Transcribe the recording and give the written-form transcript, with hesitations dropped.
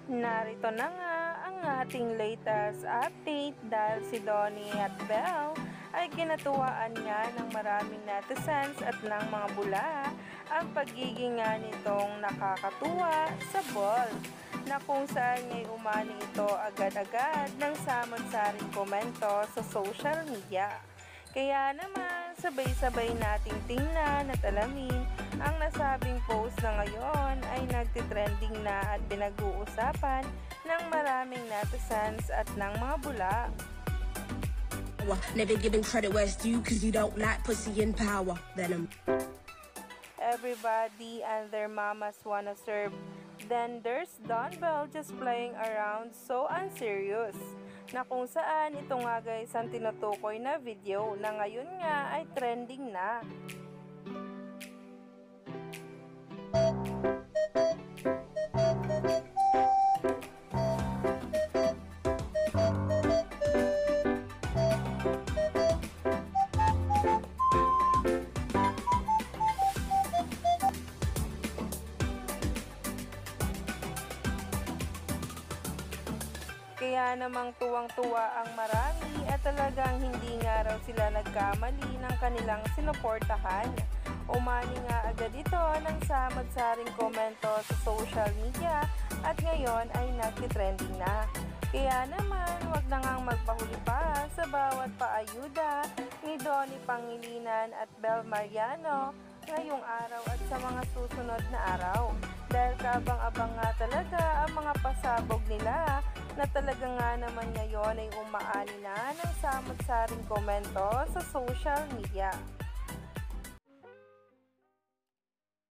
Narito na nga ang ating latest update dahil si Donnie at Belle ay ginatuwaan nga ng maraming netizens at ng mga bula ang pagiging nga nitong nakakatuwa sa ball na kung saan nga'y umani ito agad-agad ng samot-saring komento sa social media. Kaya naman, sabay-sabay nating tingnan at alamin ang nasabing post na ngayon ay nagtitrending na at pinag-uusapan ng maraming netizens at ng mga bula. Never giving credit where it's due cause you don't like pussy and power. Venom. Everybody and their mamas wanna serve. Then there's Don Bell just playing around so unserious. Na kung saan ito nga guys ang tinutukoy na video na ngayon nga ay trending na. Kaya namang tuwang-tuwa ang marami at talagang hindi nga raw sila nagkamali ng kanilang sinuportahan. Umani nga agad ito ng samad-saring komento sa social media at ngayon ay nagtitrending na. Kaya naman wag na ngang magpahuli pa sa bawat paayuda ni Donnie Pangilinan at Belle Mariano ngayong araw at sa mga susunod na araw. Dahil kaabang-abang nga talaga ang mga pasabog nila na talaga nga naman ngayon ay umaani na ng samot-saring komento sa social media.